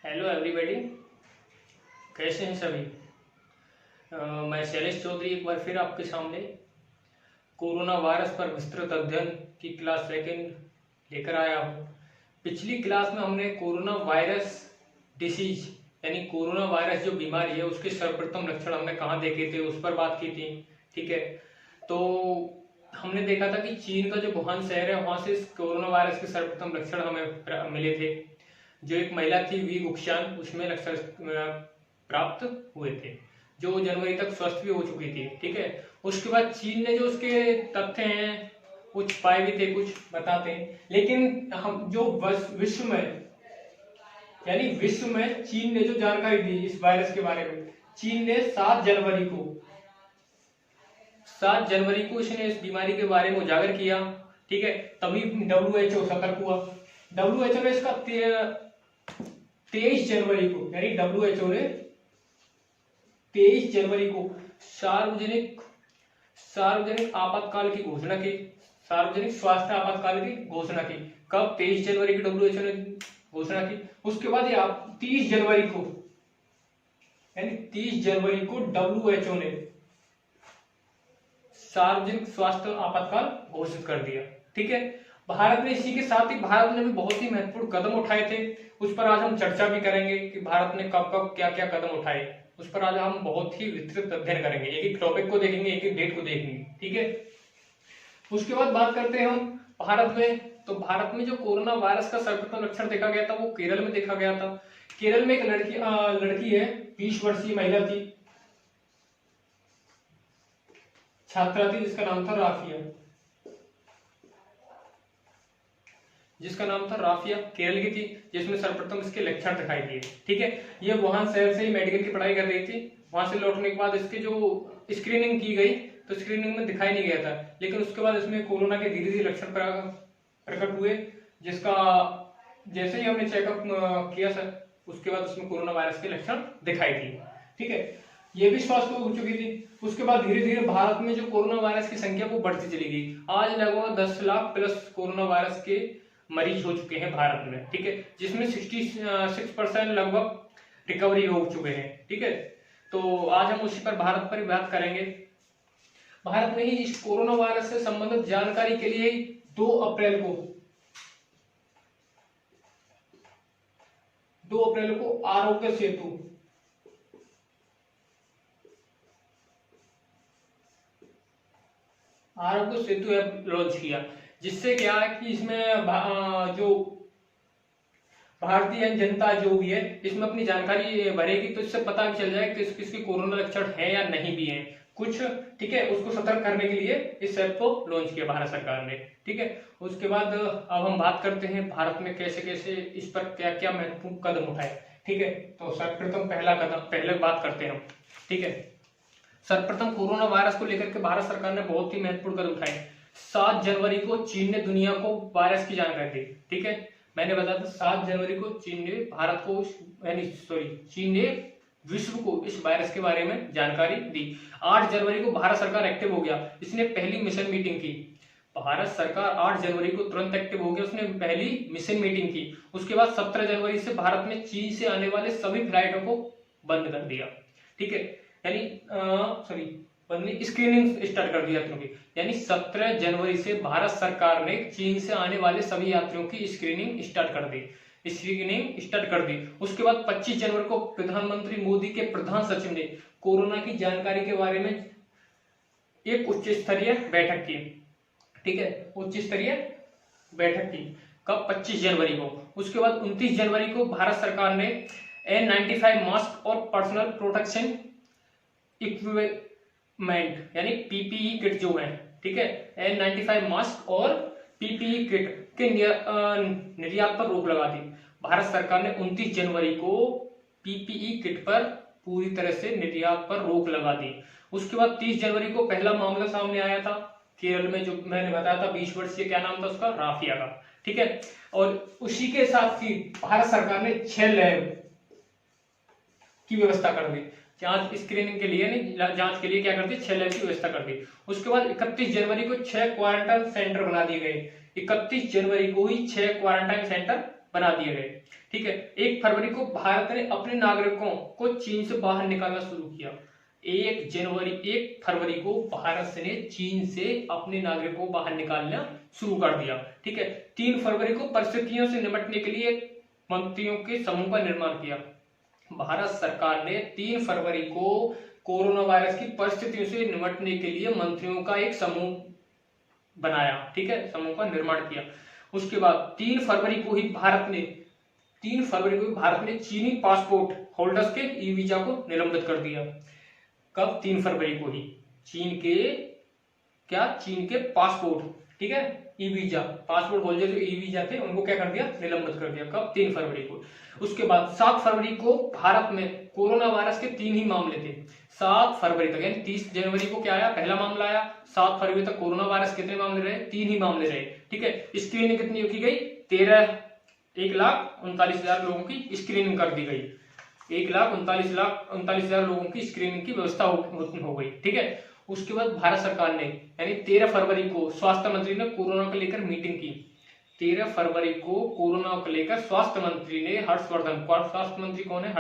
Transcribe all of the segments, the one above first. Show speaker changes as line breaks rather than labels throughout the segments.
Hello everybody, कैसे हैं सभी। मैं शैलेश चौधरी एक बार फिर आपके सामने कोरोना वायरस पर विस्तृत अध्ययन की क्लास सेकंड लेकर आया हूँ। पिछली क्लास में हमने कोरोना वायरस डिसीज यानी कोरोना वायरस जो बीमारी है उसके सर्वप्रथम लक्षण हमने कहाँ देखे थे उस पर बात की थी। ठीक है, तो हमने देखा था कि चीन का जो वुहान शहर है वहां से इस कोरोना वायरस के सर्वप्रथम लक्षण हमें मिले थे। जो एक महिला थी वी गुक्शान, उसमें लक्षण प्राप्त हुए थे, जो जनवरी तक स्वस्थ भी हो चुकी थी। ठीक है, उसके बाद चीन ने जो उसके तथ्य हैं कुछ पाए भी थे, कुछ बताते हैं, लेकिन हम जो विश्व में यानी विश्व में चीन ने जो जानकारी दी इस वायरस के बारे में, चीन ने 7 जनवरी को इसने इस बीमारी के बारे में उजागर किया। ठीक है, तभी WHO सतर्क हुआ। WHO ने इसका 23 जनवरी को यानी WHO ने 23 जनवरी को सार्वजनिक आपातकाल की घोषणा की, सार्वजनिक स्वास्थ्य आपातकाल की घोषणा की। कब? 23 जनवरी की WHO ने घोषणा की। उसके बाद ये 30 जनवरी को यानी 30 जनवरी को WHO ने सार्वजनिक स्वास्थ्य आपातकाल घोषित कर दिया। ठीक है, भारत ने इसी के साथ ही भारत ने भी बहुत ही महत्वपूर्ण कदम उठाए थे, उस पर आज हम चर्चा भी करेंगे कि भारत ने कब कब क्या क्या कदम उठाए। उस पर आज हम बहुत ही विस्तृत अध्ययन करेंगे, एक एक टॉपिक को देखेंगे, एक एक डेट को देखेंगे। ठीक है, उसके बाद बात करते हैं हम भारत में। तो भारत में जो कोरोना वायरस का सर्वप्रथम लक्षण देखा गया था वो केरल में देखा गया था। केरल में एक लड़की है, 20 वर्षीय महिला थी, छात्रा थी, जिसका नाम था राफिया, केरल की थी, जिसमें सर्वप्रथम इसके लक्षण दिखाई दिए। ठीक है, ये वुहान शहर से ही मेडिकल की पढ़ाई कर रही थी। वहां से लौटने के बाद इसके जो स्क्रीनिंग की गई तो स्क्रीनिंग में दिखाई नहीं गया था, लेकिन उसके बाद इसमें कोरोना के धीरे धीरे लक्षण प्रकट हुए, जिसका जैसे ही हमने चेकअप किया सर उसके बाद उसमें कोरोना वायरस के लक्षण दिखाई दिए। ठीक है, ये भी स्वस्थ हो चुकी थी। उसके बाद धीरे धीरे भारत में जो कोरोना वायरस की संख्या वो बढ़ती चली गई। आज लगभग 10 लाख प्लस कोरोना वायरस के मरीज हो चुके हैं भारत में। ठीक है, जिसमें 66% लगभग रिकवरी हो चुके हैं। ठीक है, तो आज हम उसी पर भारत पर बात करेंगे। भारत में ही इस कोरोना वायरस से संबंधित जानकारी के लिए 2 अप्रैल को आरोग्य सेतु ऐप लॉन्च किया, जिससे क्या है कि इसमें जो भारतीय जनता जो भी है इसमें अपनी जानकारी भरेगी, तो इससे पता भी चल जाए कि किसके कोरोना लक्षण है या नहीं भी है कुछ। ठीक है, उसको सतर्क करने के लिए इस ऐप को लॉन्च किया भारत सरकार ने। ठीक है, उसके बाद अब हम बात करते हैं भारत में कैसे कैसे इस पर क्या क्या महत्वपूर्ण कदम उठाए। ठीक है, तो सर्वप्रथम पहले बात करते हैं हम। ठीक है, सर्वप्रथम कोरोना वायरस को लेकर के भारत सरकार ने बहुत ही महत्वपूर्ण कदम उठाए। 7 जनवरी को चीन ने दुनिया को वायरस की जानकारी दी। ठीक है, मैंने बताया था 7 जनवरी को चीन ने विश्व को इस वायरस के बारे में जानकारी दी। 8 जनवरी को भारत सरकार एक्टिव हो गया, इसने पहली मिशन मीटिंग की। भारत सरकार 8 जनवरी को तुरंत एक्टिव हो गया, उसने पहली मिशन मीटिंग की। उसके बाद 17 जनवरी से भारत में चीन से आने वाले सभी फ्लाइटों को बंद कर दिया। ठीक है, यानी स्क्रीनिंग स्टार्ट कर दी यात्रियों की। यानी 17 जनवरी से भारत सरकार ने चीन से आने वाले सभी यात्रियों की स्क्रीनिंग स्टार्ट कर दी। उसके बाद 25 जनवरी को प्रधानमंत्री मोदी के प्रधान सचिव ने कोरोना की जानकारी के बारे में एक उच्च स्तरीय बैठक की। ठीक है, उच्च स्तरीय बैठक की कब? 25 जनवरी को। उसके बाद 29 जनवरी को भारत सरकार ने N95 मास्क और पर्सनल प्रोटेक्शन इक्विपमेंट यानी PPE किट जो है, ठीक है, N95 मास्क और PPE किट के निर्यात पर रोक लगा दी। भारत सरकार ने 29 जनवरी को PPE किट पर पूरी तरह से निर्यात पर रोक लगा दी। उसके बाद 30 जनवरी को पहला मामला सामने आया था केरल में, जो मैंने बताया था 20 वर्षीय, क्या नाम था उसका? राफिया का। ठीक है, और उसी के साथ ही भारत सरकार ने 6 लैब की व्यवस्था कर दी। स्क्रीनिंग के लिए नहीं, जांच के लिए क्या कर दी? 6 लैब की व्यवस्था कर दी। उसके बाद 31 जनवरी को 6 क्वारंटाइन सेंटर बना दिए गए। 31 जनवरी को ही 6 क्वारंटाइन सेंटर बना दिए गए। ठीक है। 1 फरवरी को भारत ने अपने नागरिकों को चीन से बाहर निकालना शुरू किया। 1 फरवरी को भारत ने चीन से अपने नागरिकों को बाहर निकालना शुरू कर दिया। ठीक है। 3 फरवरी को परिस्थितियों से निपटने के लिए मंत्रियों के समूह का निर्माण किया। भारत सरकार ने 3 फरवरी को कोरोना वायरस की परिस्थितियों से निपटने के लिए मंत्रियों का एक समूह बनाया। ठीक है, समूह का निर्माण किया। उसके बाद 3 फरवरी को ही भारत ने चीनी पासपोर्ट होल्डर्स के ई वीजा को निलंबित कर दिया। कब? 3 फरवरी को ही चीन के पासपोर्ट, ठीक है, ई वीजा, पासपोर्ट होल्डर जो ई वीजा थे उनको क्या कर दिया? निलंबित कर दिया। कब? 3 फरवरी को। उसके बाद 7 फरवरी को भारत में कोरोना वायरस के 3 ही मामले थे। 7 फरवरी तक, यानी 30 जनवरी को क्या आया? पहला मामला आया। 7 फरवरी तक कोरोना वायरस कितने मामले रहे? 3 ही मामले रहे। ठीक है। स्क्रीनिंग कितनी की गई? 1,39,000 लोगों की स्क्रीनिंग कर दी गई। 1,39,000 लोगों की स्क्रीनिंग की व्यवस्था हो गई। ठीक है। उसके बाद भारत सरकार ने यानी 13 फरवरी को स्वास्थ्य मंत्री ने कोरोना को लेकर मीटिंग की। 13 फरवरी को कोरोना को लेकर स्वास्थ्य मंत्री ने स्वास्थ्य मंत्री कौन है?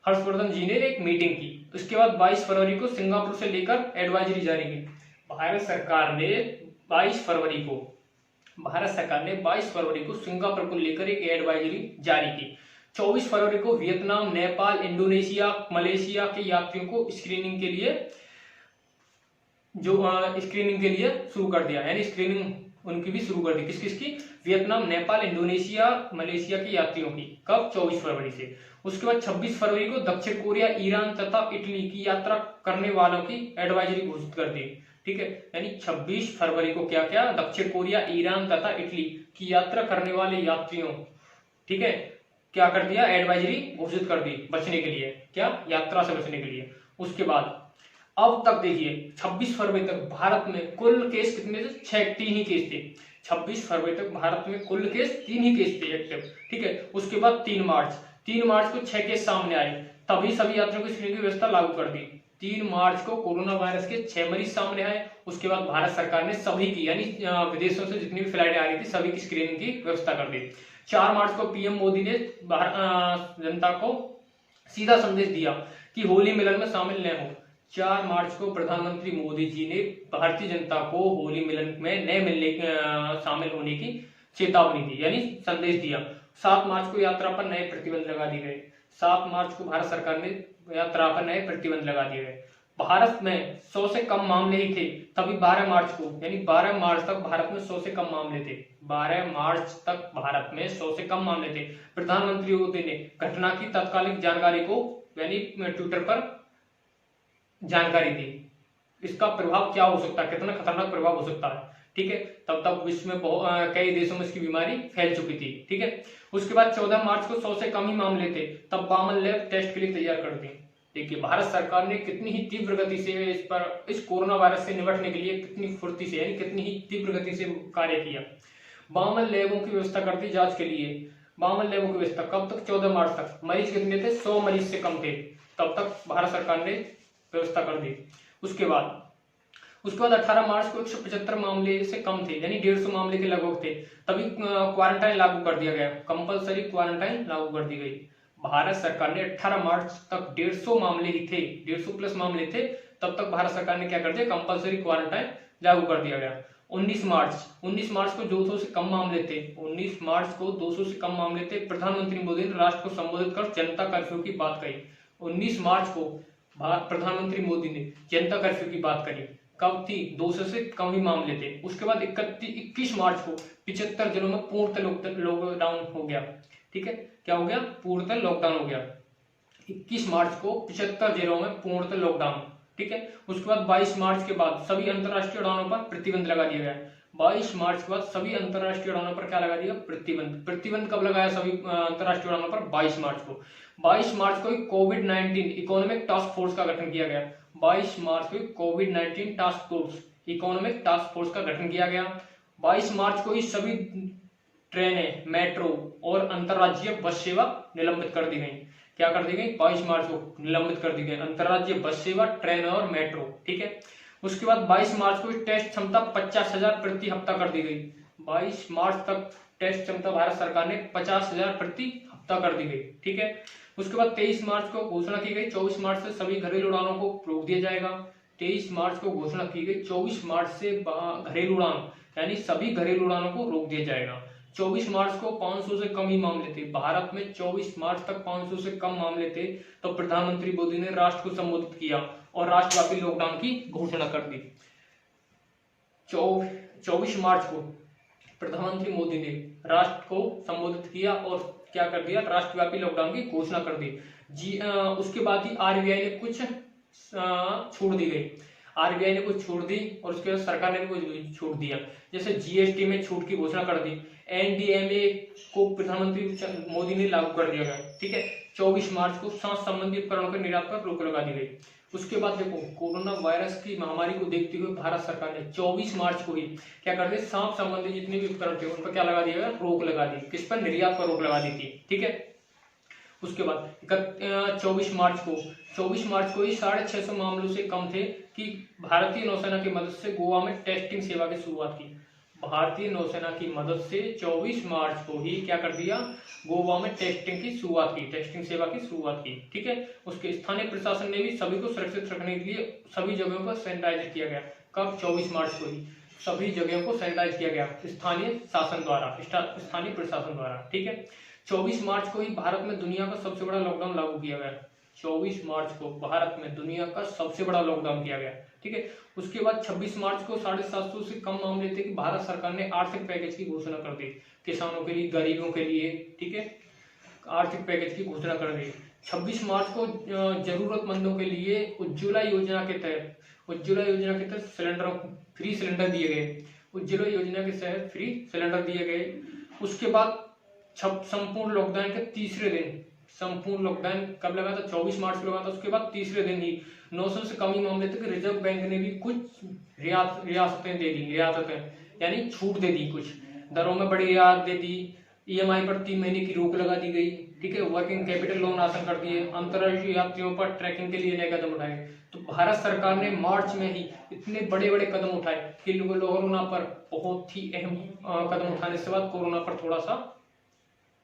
हर्षवर्धन जी ने एक मीटिंग की। उसके बाद 22 फरवरी को सिंगापुर से लेकर एडवाइजरी जारी की। भारत सरकार ने 22 फरवरी को सिंगापुर को लेकर एक एडवाइजरी जारी की। 24 फरवरी को वियतनाम, नेपाल, इंडोनेशिया, मलेशिया के यात्रियों को स्क्रीनिंग के लिए शुरू कर दिया, यानी स्क्रीनिंग उनकी भी शुरू कर दी। किसकी? वियतनाम, नेपाल, इंडोनेशिया, मलेशिया के यात्रियों की। कब? 24 फरवरी से। उसके बाद 26 फरवरी को दक्षिण कोरिया, ईरान तथा इटली की यात्रा करने वालों की एडवाइजरी घोषित कर दी। ठीक है, यानी 26 फरवरी को क्या क्या? दक्षिण कोरिया, ईरान तथा इटली की यात्रा करने वाले यात्रियों, ठीक है, क्या कर दिया? एडवाइजरी घोषित कर दी बचने के लिए। क्या? यात्रा से बचने के लिए। उसके बाद अब तक देखिए 26 फरवरी तक भारत में कुल केस कितने थे? 3 ही केस थे। 26 फरवरी तक भारत में कुल केस 3 ही केस थे एक्टिव। ठीक है। उसके बाद 3 मार्च को 6 केस सामने आए, तभी सभी यात्रियों की स्क्रीनिंग की व्यवस्था लागू कर दी। 3 मार्च को कोरोना वायरस के 6 मरीज सामने आए। उसके बाद भारत सरकार ने सभी की, यानी विदेशों से जितनी भी फ्लाइटें आ रही थी सभी की स्क्रीनिंग की व्यवस्था कर दी। 4 मार्च को पीएम मोदी ने जनता को सीधा संदेश दिया कि होली मिलन में शामिल न हो। 4 मार्च को प्रधानमंत्री मोदी जी ने भारतीय जनता को होली मिलन में न शामिल होने की चेतावनी दी, यानी संदेश दिया। 7 मार्च को यात्रा पर नए प्रतिबंध लगा दिए गए। 7 मार्च को भारत सरकार ने यात्रा पर नए प्रतिबंध लगा दिए गए। भारत में 100 से कम मामले ही थे तभी 12 मार्च को, यानी 12 मार्च तक भारत में 100 से कम मामले थे। 12 मार्च तक भारत में 100 से कम मामले थे। प्रधानमंत्री मोदी ने घटना की तत्कालिक जानकारी को, यानी ट्विटर पर जानकारी दी। इसका प्रभाव क्या हो सकता है, कितना खतरनाक प्रभाव हो सकता है। ठीक है। तब तक विश्व में कई देशों में इसकी बीमारी फैल चुकी थी। ठीक है। उसके बाद 14 मार्च को 100 से कम ही मामले थे, तब 52 लैब टेस्ट के लिए तैयार कर दी। देखिए भारत सरकार ने कितनी ही तीव्र गति से इस कोरोना वायरस से निपटने के लिए कितनी फुर्ती से, यानी कितनी ही तीव्र गति से कार्य किया। 52 लैबों की व्यवस्था कर दी जांच के लिए। 52 लैबों की व्यवस्था कब तक? 14 मार्च तक। मरीज कितने थे? 100 मरीज से कम थे, तब तक भारत सरकार ने व्यवस्था कर दी। उसके बाद 18 मार्च को 175 मामले से कम थे, यानी 150 मामले के लगभग थे, तभी क्वारंटाइन लागू कर दिया गया। कंपलसरी क्वारंटाइन लागू कर दी गई। भारत सरकार ने 18 मार्च तक 150 मामले ही थे, 150 प्लस मामले थे, तब तक भारत सरकार ने क्या कर दिया? कंपलसरी क्वारंटाइन लागू कर दिया गया। 19 मार्च को 200 से कम मामले थे। 19 मार्च को 200 से कम मामले थे। प्रधानमंत्री मोदी ने राष्ट्र को संबोधित कर जनता कर्फ्यू की बात कही। 19 मार्च को प्रधानमंत्री मोदी ने जनता कर्फ्यू की बात करी। कब थी? 200 से कम ही मामले थे। उसके बाद 21 मार्च को 75 जिलों में पूर्णतः लॉकडाउन हो गया। ठीक है, क्या हो गया? पूर्णतः लॉकडाउन हो गया। 21 मार्च को 75 जिलों में पूर्णतः लॉकडाउन। ठीक है। उसके बाद 22 मार्च के बाद सभी अंतर्राष्ट्रीय उड़ानों पर प्रतिबंध लगा दिया गया। 22 मार्च के बाद सभी अंतर्राष्ट्रीय उड़ानों पर क्या लगा दिया? प्रतिबंध कब लगाया सभी अंतर्राष्ट्रीय उड़ानों पर? 22 मार्च को। 22 मार्च को कोविड-19 इकोनॉमिक टास्क फोर्स का गठन किया गया। 22 मार्च को कोविड-19 इकोनॉमिक टास्क फोर्स का गठन किया गया। 22 मार्च को ही सभी ट्रेनें, मेट्रो और अंतर्राज्यीय बस सेवा निलंबित कर दी गई। क्या कर दी गई? 22 मार्च को निलंबित कर दी गई अंतर्राज्यीय बस सेवा, ट्रेन और मेट्रो। ठीक है। उसके बाद 22 मार्च को टेस्ट क्षमता 50,000 प्रति हफ्ता कर दी गई। 22 मार्च तक टेस्ट क्षमता भारत सरकार ने 50,000 प्रति हफ्ता कर दी गई। ठीक है, उसके बाद 23 मार्च को घोषणा की गई 24 मार्च से सभी घरेलू उड़ानों को रोक दिया जाएगा। 23 मार्च को घोषणा की गई 24 मार्च से घरेलू उड़ान यानी सभी घरेलू उड़ानों को रोक दिया जाएगा। 24 मार्च को 500 से कम ही मामले थे भारत में, 24 मार्च तक 500 से कम मामले थे, तो प्रधानमंत्री मोदी ने राष्ट्र को संबोधित किया और राष्ट्रव्यापी लॉकडाउन की घोषणा कर दी। 24 मार्च को प्रधानमंत्री मोदी ने राष्ट्र को संबोधित किया और क्या कर दिया, राष्ट्रव्यापी लॉकडाउन की घोषणा कर दी। उसके बाद ही आरबीआई ने कुछ छूट दी गई, आरबीआई ने कुछ छूट दी और उसके बाद सरकार ने भी कुछ छूट दिया, जैसे जीएसटी में छूट की घोषणा कर दी, एनडीएमए को प्रधानमंत्री मोदी ने लागू कर दिया गया। ठीक है, 24 मार्च को सांस संबंधी उपकरणों के निर्यात पर रोक लगा दी गई। उसके बाद देखो कोरोना वायरस की महामारी को देखते हुए भारत सरकार ने 24 मार्च को ही क्या कर दिया, सांप संबंधी जितने भी उपकरण थे उन पर क्या लगा दिया गया, रोक लगा दी। किस पर, निर्यात पर रोक लगा दी थी। ठीक है, उसके बाद 24 मार्च को 24 ही 650 मामलों से कम थे कि भारतीय नौसेना की मदद से गोवा में टेस्टिंग सेवा की शुरुआत की। भारतीय नौसेना की मदद से 24 मार्च को ही क्या कर दिया, गोवा में टेस्टिंग की शुरुआत की, टेस्टिंग सेवा की शुरुआत की। ठीक है, उसके स्थानीय प्रशासन ने भी सभी को सुरक्षित रखने के लिए सभी जगहों पर सैनिटाइज किया गया। कब, 24 मार्च को ही सभी जगहों को सैनिटाइज किया गया स्थानीय शासन द्वारा, स्थानीय प्रशासन द्वारा। ठीक है, 24 मार्च को ही भारत में दुनिया का सबसे बड़ा लॉकडाउन लागू किया गया। 24 मार्च को भारत में दुनिया का सबसे बड़ा लॉकडाउन किया गया। ठीक है, उसके बाद 26 मार्च को 750 से कम मामले थे कि भारत सरकार ने आर्थिक पैकेज की घोषणा कर दी, किसानों के लिए, गरीबों के लिए। ठीक है, आर्थिक पैकेज की घोषणा कर दी। 26 मार्च को जरूरतमंदों के लिए उज्ज्वला योजना के तहत सिलेंडर, फ्री सिलेंडर दिए गए। उज्ज्वला योजना के तहत फ्री सिलेंडर दिए गए। उसके बाद संपूर्ण लॉकडाउन के तीसरे दिन, संपूर्ण लॉकडाउन कब लगा था, 24 मार्च को लगा था। उसके बाद तीसरे दिन ही 900 से कम ही मामले थे कि रिजर्व बैंक ने भी कुछ रियासतें दे दी, रियासतें यानी छूट दे दी, कुछ दरों में बड़ी रियायत दे दी, ईएमआई पर 3 महीने की रोक लगा दी गई। ठीक है, वर्किंग कैपिटल लोन आसान कर दिए, अंतर्राष्ट्रीय यात्रियों पर ट्रैकिंग के लिए नए कदम उठाए। तो भारत सरकार ने मार्च में ही इतने बड़े बड़े कदम उठाए कि कोरोना पर बहुत ही अहम कदम उठाने के बाद कोरोना पर थोड़ा सा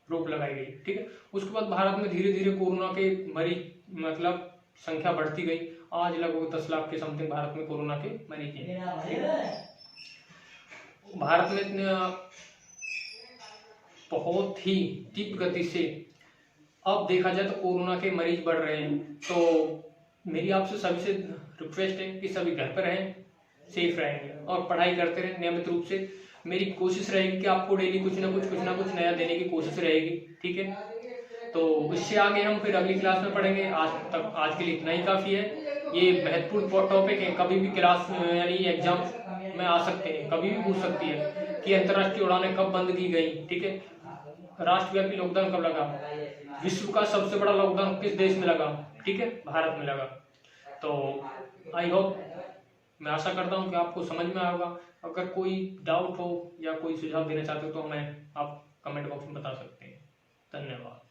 रोक लगाई गई। ठीक है, उसके बाद भारत में धीरे धीरे कोरोना के मरीज मतलब संख्या बढ़ती गई। आज लगभग 10 लाख के समथिंग भारत में कोरोना के मरीज हैं। भारत में बहुत ही तीव्र गति से अब देखा जाए तो कोरोना के मरीज बढ़ रहे हैं। तो मेरी आपसे सभी से रिक्वेस्ट है कि सभी घर पर रहें, सेफ रहेंगे और पढ़ाई करते रहें नियमित रूप से। मेरी कोशिश रहेगी कि आपको डेली कुछ ना कुछ नया देने की कोशिश रहेगी। ठीक है, तो इससे आगे हम फिर अगली क्लास में पढ़ेंगे। आज के लिए इतना ही काफी है। ये महत्वपूर्ण टॉपिक है, कभी भी क्लास यानी एग्जाम में आ सकते हैं, कभी भी पूछ सकती है कि अंतर्राष्ट्रीय उड़ानें कब बंद की गई। ठीक है, राष्ट्रव्यापी लॉकडाउन कब लगा, विश्व का सबसे बड़ा लॉकडाउन किस देश में लगा। ठीक है, भारत में लगा। तो आई होप, मैं आशा करता हूँ कि आपको समझ में आएगा। अगर कोई डाउट हो या कोई सुझाव देना चाहते हो तो हमें आप कमेंट बॉक्स में बता सकते हैं। धन्यवाद।